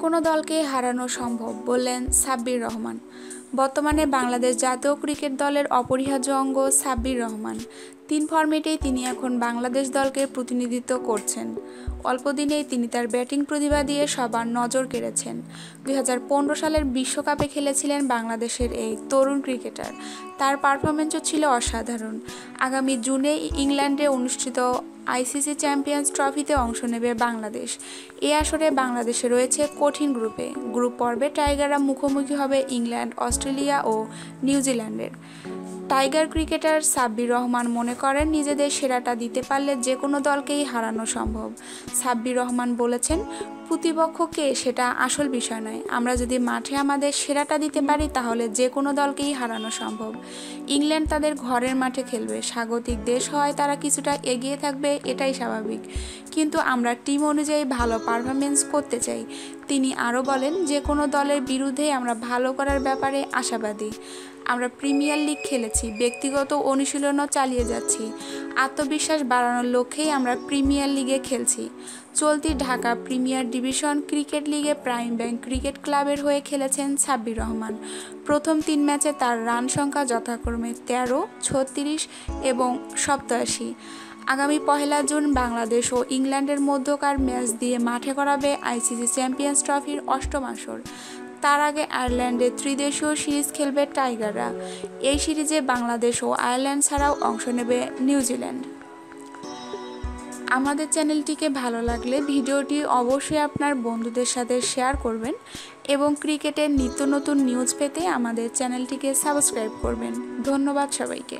কোনো দলকে হারানো সম্ভব বললেন সাব্বির রহমান। বর্তমানে বাংলাদেশ জাতীয় ক্রিকেট দলের অপরিহার্য অঙ্গ সাব্বির রহমান। 3 ফরম্যাটেই তিনি এখন বাংলাদেশ দলকে প্রতিনিধিত্ব করছেন। অল্প দিনেই তিনি তার ব্যাটিং প্রতিভা দিয়ে সবার নজর কেড়েছেন। 2015 সালের বিশ্বকাপে খেলেছিলেন বাংলাদেশের এই তরুণ ক্রিকেটার। তার পারফরম্যান্সও ছিল অসাধারণ। আগামী জুনে ইংল্যান্ডে অনুষ্ঠিত আইসিসি চ্যাম্পিয়ন্স ট্রফিতে অংশ নেবে বাংলাদেশ। এই আসরে বাংলাদেশে রয়েছে কঠিন গ্রুপ পর্বে টাইগাররা মুখোমুখি হবে ইংল্যান্ড, অস্ট্রেলিয়া ও নিউজিল্যান্ডের। টাইগার ক্রিকেটার সাব্বির রহমান মনে করেন, নিজেদের সেরাটা দিতে পারলে যে কোনো দলকেই হারানো সম্ভব। সাব্বির রহমান বলেছেন, প্রতিপক্ষ কে সেটা আসল বিষয় নয়, আমরা যদি মাঠে আমাদের সেরাটা দিতে পারি তাহলে যে কোনো দলকেই হারানো সম্ভব। ইংল্যান্ড তাদের ঘরের মাঠে খেলবে, স্বাগতিক দেশ হওয়ায় তারা কিছুটা এগিয়ে থাকবে, এটাই স্বাভাবিক, কিন্তু আমরা টিম অনুযায়ী ভালো পারফরমেন্স করতে চাই। তিনি আরও বলেন, যে কোনো দলের বিরুদ্ধেই আমরা ভালো করার ব্যাপারে আশাবাদী। আমরা প্রিমিয়ার লিগ খেলেছি, ব্যক্তিগত অনুশীলনও চালিয়ে যাচ্ছি। আত্মবিশ্বাস বাড়ানোর লক্ষ্যেই আমরা প্রিমিয়ার লিগে খেলছি। চলতি ঢাকা প্রিমিয়ার ডিভিশন ক্রিকেট লিগে প্রাইম ব্যাংক ক্রিকেট ক্লাবের হয়ে খেলেছেন সাব্বির রহমান। প্রথম 3 ম্যাচে তার রান সংখ্যা যথাক্রমে 13, 36 এবং 87। আগামী 1 জুন বাংলাদেশ ও ইংল্যান্ডের মধ্যকার ম্যাচ দিয়ে মাঠে করাবে আইসিসি চ্যাম্পিয়ন্স ট্রফির 8ম আসর। তার আগে আয়ারল্যান্ডে ত্রিদেশীয় সিরিজ খেলবে টাইগাররা। এই সিরিজে বাংলাদেশ ও আয়ারল্যান্ড ছাড়াও অংশ নেবে নিউজিল্যান্ড। আমাদের চ্যানেলটিকে ভালো লাগলে ভিডিওটি অবশ্যই আপনার বন্ধুদের সাথে শেয়ার করবেন এবং ক্রিকেটের নিত্য নতুন নিউজ পেতে আমাদের চ্যানেলটিকে সাবস্ক্রাইব করবেন। ধন্যবাদ সবাইকে।